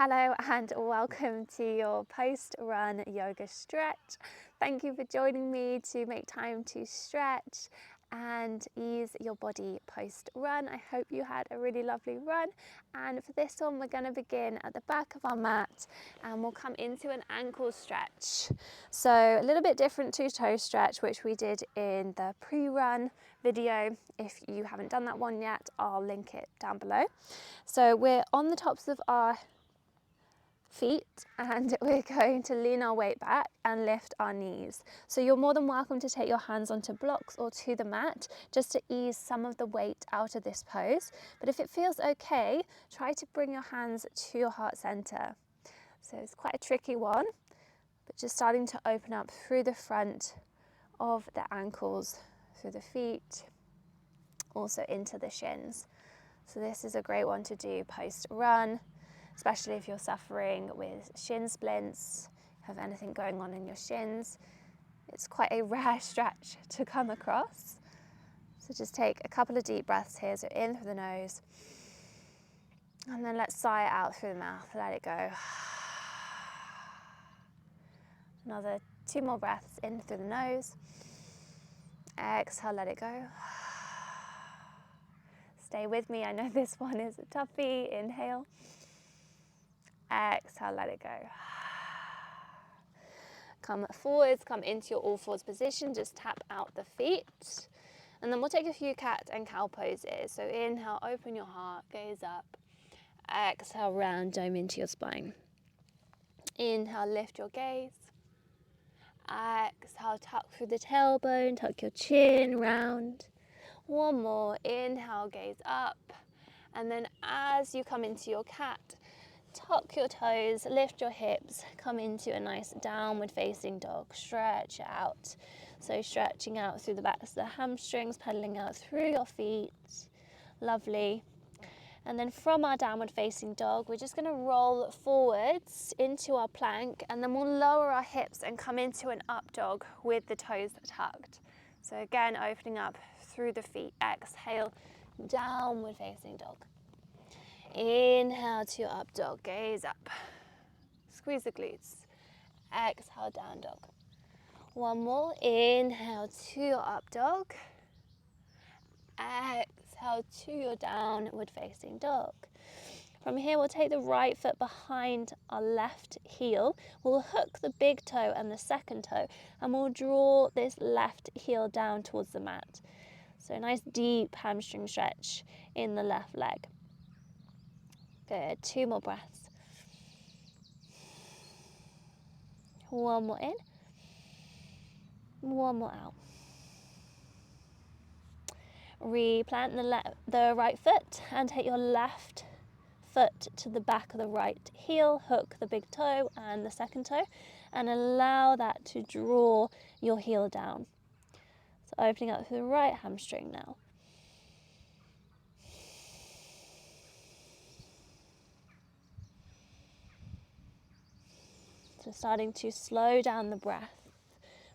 Hello and welcome to your post-run yoga stretch. Thank you for joining me to make time to stretch and ease your body post-run. I hope you had a really lovely run, and for this one we're going to begin at the back of our mat and we'll come into an ankle stretch. So a little bit different to toe stretch, which we did in the pre-run video. If you haven't done that one yet, I'll link it down below. So we're on the tops of our feet and we're going to lean our weight back and lift our knees. So you're more than welcome to take your hands onto blocks or to the mat just to ease some of the weight out of this pose. But if it feels okay, try to bring your hands to your heart center. So it's quite a tricky one, but just starting to open up through the front of the ankles, through the feet, also into the shins. So this is a great one to do post-run, especially if you're suffering with shin splints, have anything going on in your shins. It's quite a rare stretch to come across. So just take a couple of deep breaths here. So in through the nose, and then let's sigh it out through the mouth, let it go. Another 2 more breaths in through the nose. Exhale, let it go. Stay with me, I know this one is a toughie. Inhale. Exhale, let it go. Come forwards, come into your all fours position, just tap out the feet. And then we'll take a few cat and cow poses. So inhale, open your heart, gaze up. Exhale, round dome into your spine. Inhale, lift your gaze. Exhale, tuck through the tailbone, tuck your chin round. One more, inhale, gaze up. And then as you come into your cat, tuck your toes, lift your hips, come into a nice downward facing dog, stretch out. So stretching out through the backs of the hamstrings, pedaling out through your feet, lovely. And then from our downward facing dog, we're just gonna roll forwards into our plank, and then we'll lower our hips and come into an up dog with the toes tucked. So again, opening up through the feet, exhale, downward facing dog. Inhale to your up dog, gaze up. Squeeze the glutes. Exhale, down dog. One more, inhale to your up dog. Exhale to your downward facing dog. From here, we'll take the right foot behind our left heel. We'll hook the big toe and the second toe, and we'll draw this left heel down towards the mat. So a nice deep hamstring stretch in the left leg. Good, 2 more breaths. One more in, one more out. Replant the right foot and take your left foot to the back of the right heel, hook the big toe and the second toe, and allow that to draw your heel down. So opening up through the right hamstring now. So starting to slow down the breath,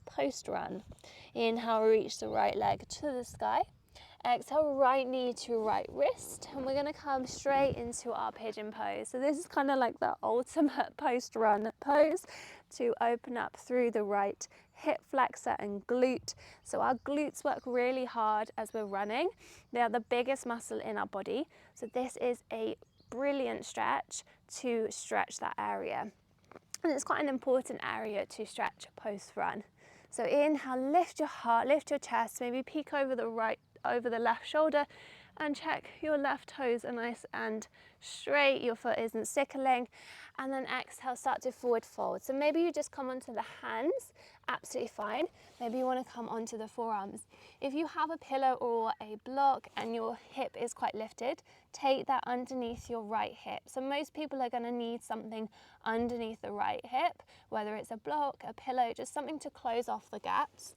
post-run. Inhale, reach the right leg to the sky. Exhale, right knee to right wrist. And we're gonna come straight into our pigeon pose. So this is kind of like the ultimate post-run pose to open up through the right hip flexor and glute. So our glutes work really hard as we're running. They are the biggest muscle in our body. So this is a brilliant stretch to stretch that area. And it's quite an important area to stretch post-run. So inhale, lift your heart, lift your chest, maybe peek over the left shoulder, and check your left toes are nice and straight, your foot isn't sickling. And then exhale, start to forward fold. So maybe you just come onto the hands, absolutely fine. Maybe you want to come onto the forearms. If you have a pillow or a block and your hip is quite lifted, take that underneath your right hip. So most people are going to need something underneath the right hip, whether it's a block, a pillow, just something to close off the gaps.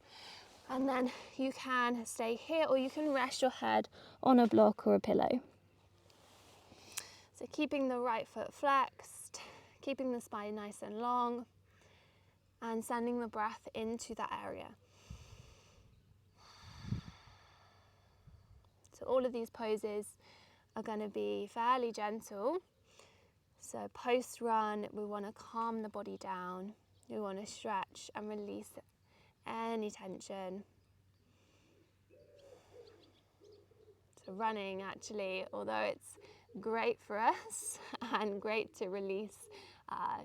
And then you can stay here, or you can rest your head on a block or a pillow. So keeping the right foot flexed, keeping the spine nice and long, and sending the breath into that area. So all of these poses are going to be fairly gentle. So post-run, we want to calm the body down. We want to stretch and release any tension. So running, actually, although it's great for us and great to release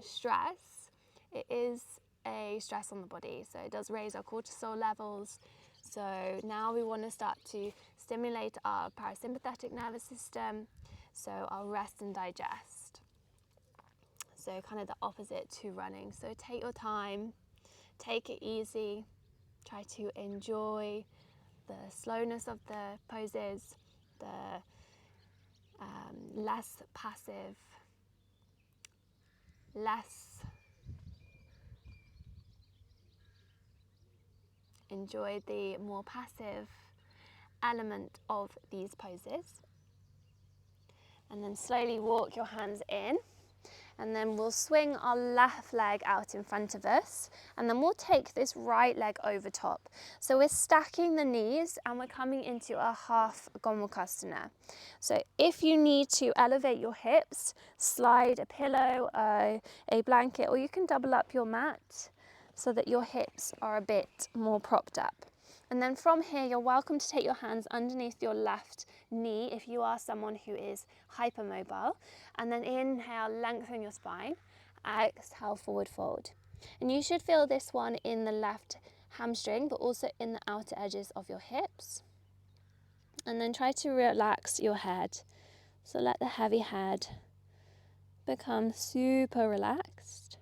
stress, it is a stress on the body. So it does raise our cortisol levels. So now we want to start to stimulate our parasympathetic nervous system, so our rest and digest. So kind of the opposite to running. So take your time, take it easy, try to enjoy the slowness of the poses, the less passive, enjoy the more passive element of these poses. And then slowly walk your hands in, and then we'll swing our left leg out in front of us, and then we'll take this right leg over top. So we're stacking the knees and we're coming into a half Gomukhasana. So if you need to elevate your hips, slide a pillow, a blanket, or you can double up your mat so that your hips are a bit more propped up. And then from here, you're welcome to take your hands underneath your left knee if you are someone who is hypermobile. And then inhale, lengthen your spine. Exhale, forward fold. And you should feel this one in the left hamstring, but also in the outer edges of your hips. And then try to relax your head. So let the heavy head become super relaxed.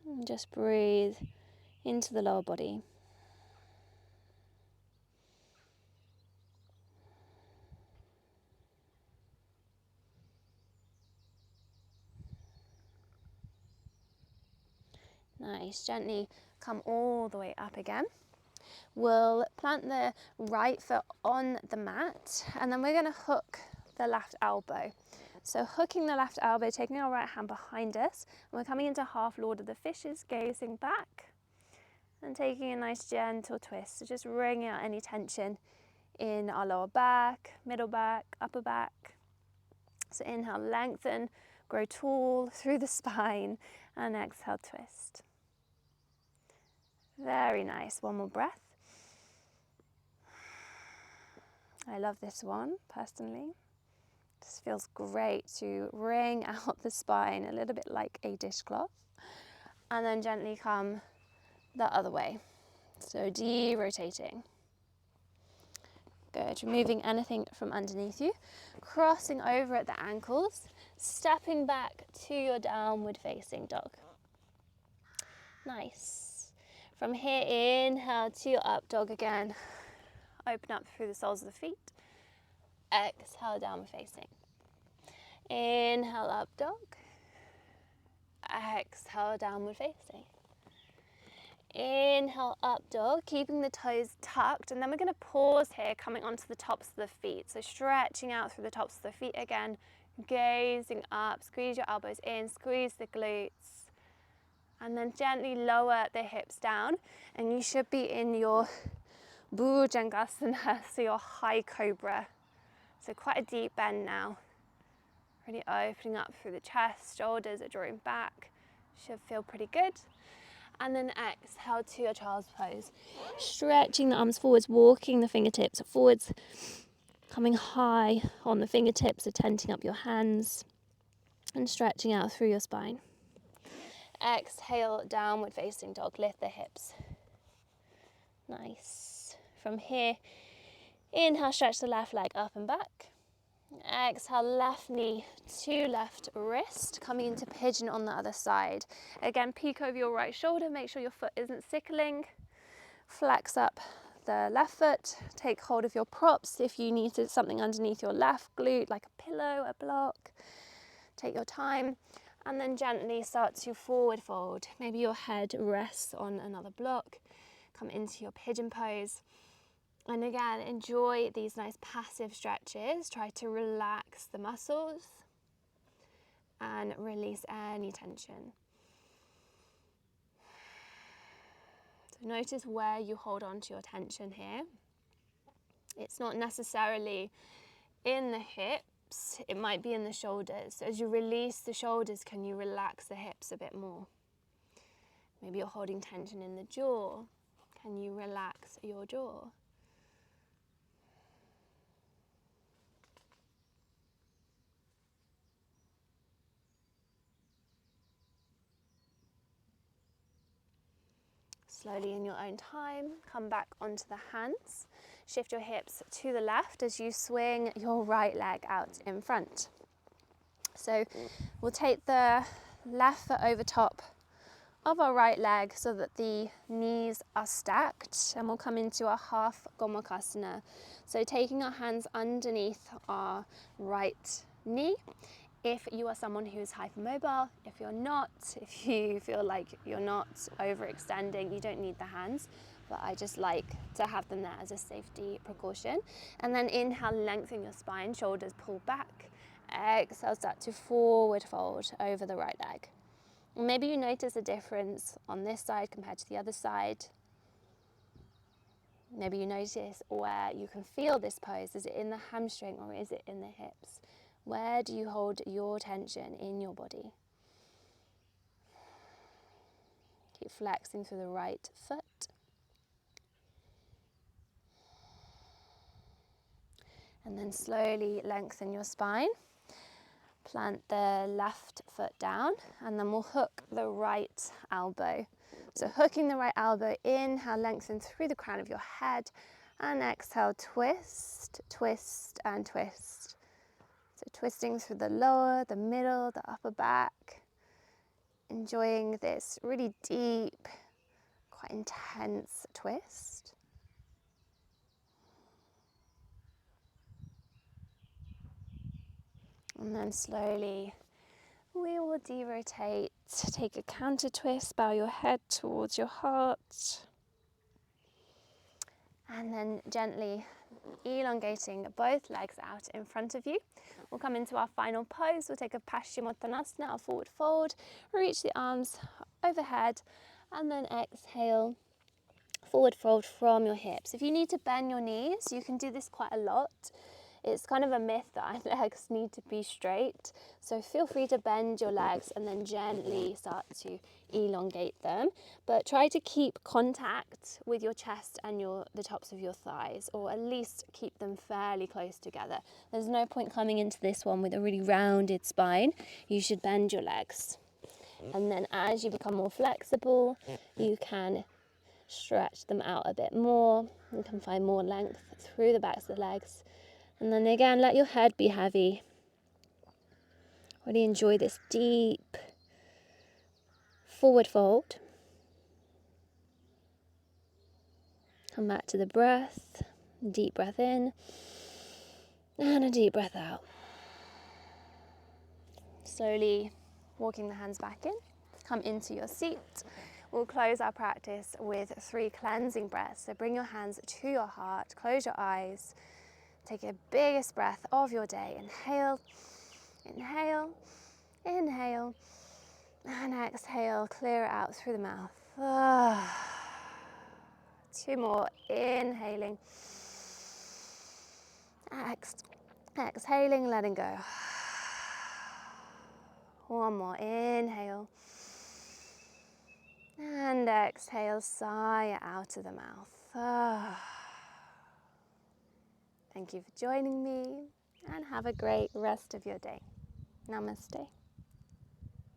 And just breathe into the lower body. Nice, gently come all the way up again. We'll plant the right foot on the mat, and then we're going to hook the left elbow. So hooking the left elbow, taking our right hand behind us, and we're coming into half Lord of the Fishes, gazing back and taking a nice gentle twist. So just wringing out any tension in our lower back, middle back, upper back. So inhale, lengthen, grow tall through the spine, and exhale, twist. Very nice. One more breath. I love this one personally. This feels great to wring out the spine, a little bit like a dishcloth, and then gently come the other way. So de-rotating. Good. Removing anything from underneath you, crossing over at the ankles, stepping back to your downward facing dog. Nice. From here, inhale to your up dog again. Open up through the soles of the feet. Exhale, downward facing. Inhale, up dog. Exhale, downward facing. Inhale, up dog, keeping the toes tucked, and then we're going to pause here, coming onto the tops of the feet. So stretching out through the tops of the feet again, gazing up, squeeze your elbows in, squeeze the glutes, and then gently lower the hips down, and you should be in your Bhujangasana, so your high cobra. So quite a deep bend now. Really opening up through the chest, shoulders are drawing back. Should feel pretty good. And then exhale to your child's pose. Stretching the arms forwards, walking the fingertips forwards, coming high on the fingertips, so tenting up your hands and stretching out through your spine. Exhale, downward facing dog, lift the hips. Nice. From here, inhale, stretch the left leg up and back. Exhale, left knee to left wrist, coming into pigeon on the other side. Again, peek over your right shoulder, make sure your foot isn't sickling. Flex up the left foot, take hold of your props if you needed something underneath your left glute, like a pillow, a block. Take your time, and then gently start to forward fold. Maybe your head rests on another block. Come into your pigeon pose. And again, enjoy these nice passive stretches. Try to relax the muscles and release any tension. So notice where you hold on to your tension here. It's not necessarily in the hips hips, it might be in the shoulders. So as you release the shoulders, can you relax the hips a bit more? Maybe you're holding tension in the jaw. Can you relax your jaw? Slowly in your own time, come back onto the hands. Shift your hips to the left as you swing your right leg out in front. So we'll take the left foot over top of our right leg so that the knees are stacked, and we'll come into a half gomukhasana. So taking our hands underneath our right knee. If you are someone who is hypermobile, if you're not, if you feel like you're not overextending, you don't need the hands, but I just like to have them there as a safety precaution. And then inhale, lengthen your spine, shoulders pull back. Exhale, start to forward fold over the right leg. Maybe you notice a difference on this side compared to the other side. Maybe you notice where you can feel this pose. Is it in the hamstring or is it in the hips? Where do you hold your tension in your body? Keep flexing through the right foot. And then slowly lengthen your spine. Plant the left foot down, and then we'll hook the right elbow. So hooking the right elbow, inhale, lengthen through the crown of your head, and exhale, twist, twist, and twist. So twisting through the lower, the middle, the upper back. Enjoying this really deep, quite intense twist. And then slowly we will derotate, take a counter twist, bow your head towards your heart. And then gently elongating both legs out in front of you. We'll come into our final pose. We'll take a Paschimottanasana, our forward fold. Reach the arms overhead and then exhale, forward fold from your hips. If you need to bend your knees, you can do this quite a lot. It's kind of a myth that our legs need to be straight. So feel free to bend your legs and then gently start to elongate them. But try to keep contact with your chest and the tops of your thighs, or at least keep them fairly close together. There's no point coming into this one with a really rounded spine. You should bend your legs. And then as you become more flexible, you can stretch them out a bit more. You can find more length through the backs of the legs. And then again, let your head be heavy. Really enjoy this deep forward fold. Come back to the breath. Deep breath in and a deep breath out. Slowly walking the hands back in. Come into your seat. We'll close our practice with 3 cleansing breaths. So bring your hands to your heart. Close your eyes. Take your biggest breath of your day. Inhale, inhale, inhale, and exhale. Clear it out through the mouth. 2 more. Inhaling. Exhaling, letting go. 1 more. Inhale. And exhale. Sigh it out of the mouth. Thank you for joining me, and have a great rest of your day. Namaste.